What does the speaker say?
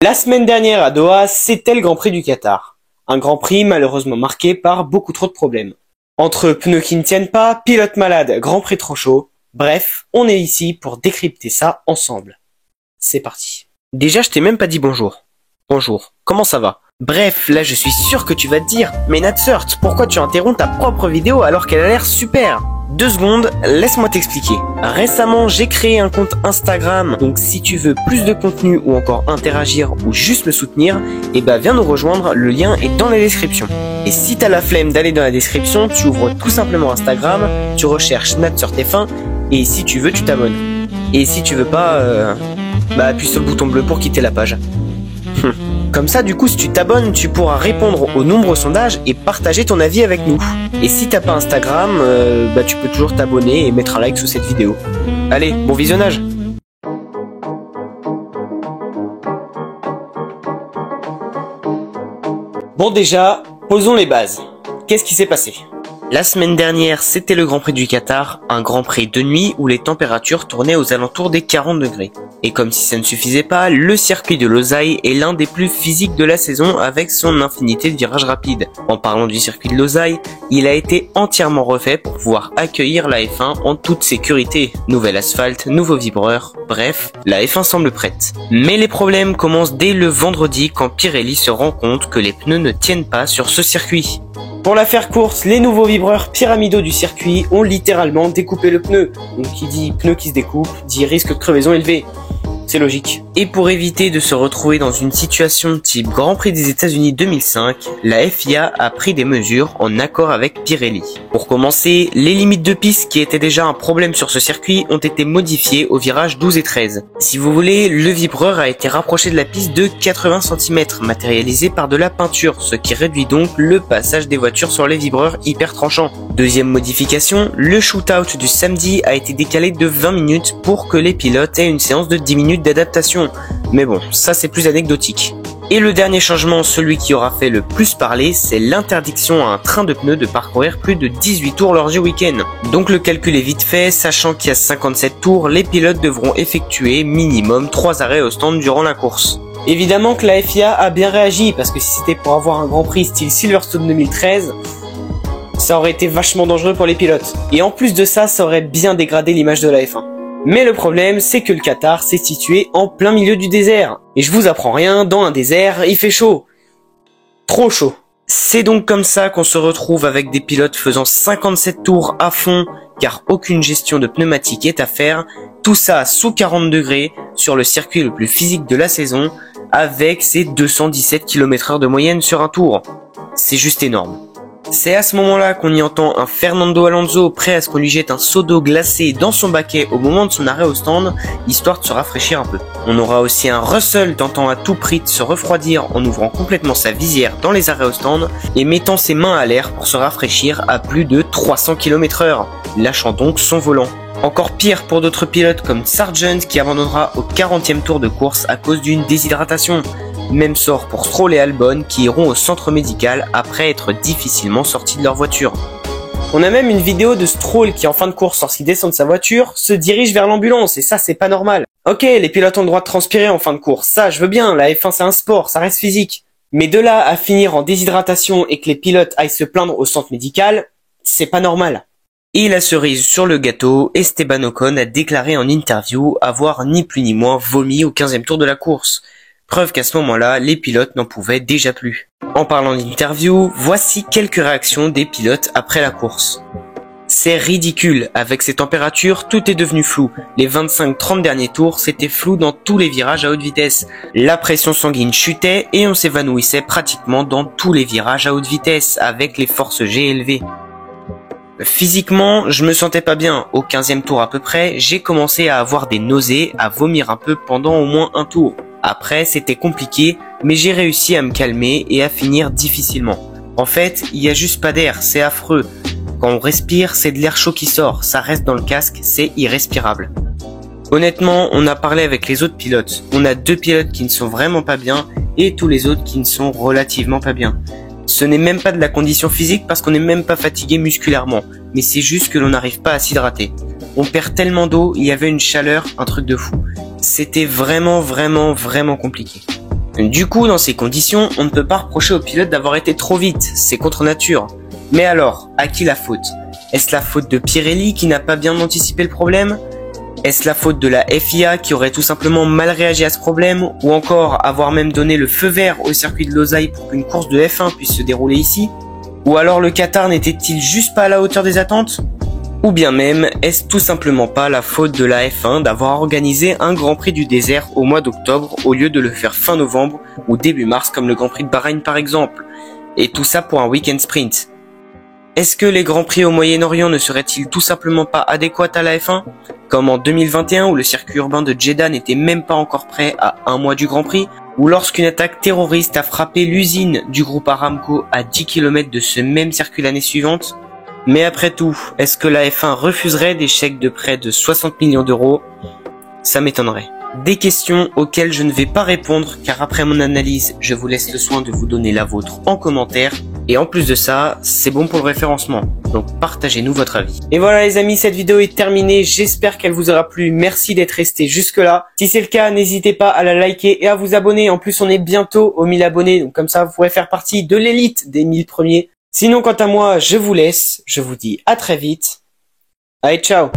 La semaine dernière à Doha, c'était le Grand Prix du Qatar. Un Grand Prix malheureusement marqué par beaucoup trop de problèmes. Entre pneus qui ne tiennent pas, pilotes malades, Grand Prix trop chaud. Bref, on est ici pour décrypter ça ensemble. C'est parti. Déjà, je t'ai même pas dit bonjour. Bonjour, comment ça va? Bref, là je suis sûr que tu vas te dire, mais Natsurt, pourquoi tu interromps ta propre vidéo alors qu'elle a l'air super? 2 secondes, laisse-moi t'expliquer. Récemment, j'ai créé un compte Instagram, donc si tu veux plus de contenu ou encore interagir ou juste me soutenir, eh ben viens nous rejoindre, le lien est dans la description. Et si t'as la flemme d'aller dans la description, tu ouvres tout simplement Instagram, tu recherches NatsurtF1 et si tu veux, tu t'abonnes. Et si tu veux pas, appuie sur le bouton bleu pour quitter la page. Comme ça, du coup, si tu t'abonnes, tu pourras répondre aux nombreux sondages et partager ton avis avec nous. Et si t'as pas Instagram, tu peux toujours t'abonner et mettre un like sous cette vidéo. Allez, bon visionnage! Bon déjà, posons les bases. Qu'est-ce qui s'est passé? La semaine dernière, c'était le Grand Prix du Qatar, un Grand Prix de nuit où les températures tournaient aux alentours des 40 degrés. Et comme si ça ne suffisait pas, le circuit de Losail est l'un des plus physiques de la saison avec son infinité de virages rapides. En parlant du circuit de Losail, il a été entièrement refait pour pouvoir accueillir la F1 en toute sécurité. Nouvel asphalte, nouveaux vibreurs, bref, la F1 semble prête. Mais les problèmes commencent dès le vendredi quand Pirelli se rend compte que les pneus ne tiennent pas sur ce circuit. Pour la faire courte, les nouveaux vibreurs pyramidaux du circuit ont littéralement découpé le pneu. Donc qui dit pneu qui se découpe, dit risque de crevaison élevé. C'est logique. Et pour éviter de se retrouver dans une situation type Grand Prix des États-Unis 2005, la FIA a pris des mesures en accord avec Pirelli. Pour commencer, les limites de piste qui étaient déjà un problème sur ce circuit ont été modifiées au virage 12 et 13. Si vous voulez, le vibreur a été rapproché de la piste de 80 cm, matérialisé par de la peinture, ce qui réduit donc le passage des voitures sur les vibreurs hyper tranchants. Deuxième modification, le shootout du samedi a été décalé de 20 minutes pour que les pilotes aient une séance de 10 minutes d'adaptation. Mais bon, ça c'est plus anecdotique. Et le dernier changement, celui qui aura fait le plus parler, c'est l'interdiction à un train de pneus de parcourir plus de 18 tours lors du week-end. Donc le calcul est vite fait, sachant qu'il y a 57 tours, les pilotes devront effectuer minimum 3 arrêts au stand durant la course. Évidemment que la FIA a bien réagi, parce que si c'était pour avoir un Grand Prix style Silverstone 2013, ça aurait été vachement dangereux pour les pilotes. Et en plus de ça, ça aurait bien dégradé l'image de la F1. Mais le problème, c'est que le Qatar s'est situé en plein milieu du désert. Et je vous apprends rien, dans un désert, il fait chaud. Trop chaud. C'est donc comme ça qu'on se retrouve avec des pilotes faisant 57 tours à fond, car aucune gestion de pneumatique est à faire. Tout ça sous 40 degrés, sur le circuit le plus physique de la saison, avec ses 217 km/h de moyenne sur un tour. C'est juste énorme. C'est à ce moment-là qu'on y entend un Fernando Alonso prêt à ce qu'on lui jette un seau d'eau glacée dans son baquet au moment de son arrêt au stand, histoire de se rafraîchir un peu. On aura aussi un Russell tentant à tout prix de se refroidir en ouvrant complètement sa visière dans les arrêts au stand et mettant ses mains à l'air pour se rafraîchir à plus de 300 km/h, lâchant donc son volant. Encore pire pour d'autres pilotes comme Sargent qui abandonnera au 40e tour de course à cause d'une déshydratation. Même sort pour Stroll et Albon qui iront au centre médical après être difficilement sortis de leur voiture. On a même une vidéo de Stroll qui en fin de course, lorsqu'il descend de sa voiture, se dirige vers l'ambulance et ça c'est pas normal. Ok, les pilotes ont le droit de transpirer en fin de course, ça je veux bien, la F1 c'est un sport, ça reste physique. Mais de là à finir en déshydratation et que les pilotes aillent se plaindre au centre médical, c'est pas normal. Et la cerise sur le gâteau, Esteban Ocon a déclaré en interview avoir ni plus ni moins vomi au 15e tour de la course. Preuve qu'à ce moment-là, les pilotes n'en pouvaient déjà plus. En parlant d'interview, voici quelques réactions des pilotes après la course. C'est ridicule, avec ces températures, tout est devenu flou. Les 25-30 derniers tours, c'était flou dans tous les virages à haute vitesse. La pression sanguine chutait et on s'évanouissait pratiquement dans tous les virages à haute vitesse, avec les forces G élevées. Physiquement, je me sentais pas bien. Au 15e tour à peu près, j'ai commencé à avoir des nausées, à vomir un peu pendant au moins un tour. Après, c'était compliqué, mais j'ai réussi à me calmer et à finir difficilement. En fait, il y a juste pas d'air, c'est affreux. Quand on respire, c'est de l'air chaud qui sort, ça reste dans le casque, c'est irrespirable. Honnêtement, on a parlé avec les autres pilotes. On a 2 pilotes qui ne sont vraiment pas bien et tous les autres qui ne sont relativement pas bien. Ce n'est même pas de la condition physique parce qu'on n'est même pas fatigué musculairement, mais c'est juste que l'on n'arrive pas à s'hydrater. On perd tellement d'eau, il y avait une chaleur, un truc de fou. C'était vraiment compliqué. Du coup, dans ces conditions, on ne peut pas reprocher au pilote d'avoir été trop vite, c'est contre nature. Mais alors, à qui la faute? Est-ce la faute de Pirelli qui n'a pas bien anticipé le problème? Est-ce la faute de la FIA qui aurait tout simplement mal réagi à ce problème? Ou encore avoir même donné le feu vert au circuit de Losail pour qu'une course de F1 puisse se dérouler ici? Ou alors le Qatar n'était-il juste pas à la hauteur des attentes? Ou bien même, est-ce tout simplement pas la faute de la F1 d'avoir organisé un Grand Prix du désert au mois d'octobre au lieu de le faire fin novembre ou début mars comme le Grand Prix de Bahreïn par exemple? Et tout ça pour un week-end sprint. Est-ce que les Grands Prix au Moyen-Orient ne seraient-ils tout simplement pas adéquats à la F1? Comme en 2021 où le circuit urbain de Jeddah n'était même pas encore prêt à un mois du Grand Prix? Ou lorsqu'une attaque terroriste a frappé l'usine du groupe Aramco à 10 km de ce même circuit l'année suivante? Mais après tout, est-ce que la F1 refuserait des chèques de près de 60 millions d'euros? Ça m'étonnerait. Des questions auxquelles je ne vais pas répondre car après mon analyse, je vous laisse le soin de vous donner la vôtre en commentaire. Et en plus de ça, c'est bon pour le référencement. Donc partagez-nous votre avis. Et voilà les amis, cette vidéo est terminée. J'espère qu'elle vous aura plu. Merci d'être resté jusque là. Si c'est le cas, n'hésitez pas à la liker et à vous abonner. En plus, on est bientôt aux 1000 abonnés. Donc comme ça, vous pourrez faire partie de l'élite des 1000 premiers. Sinon, quant à moi, je vous laisse. Je vous dis à très vite. Allez, ciao!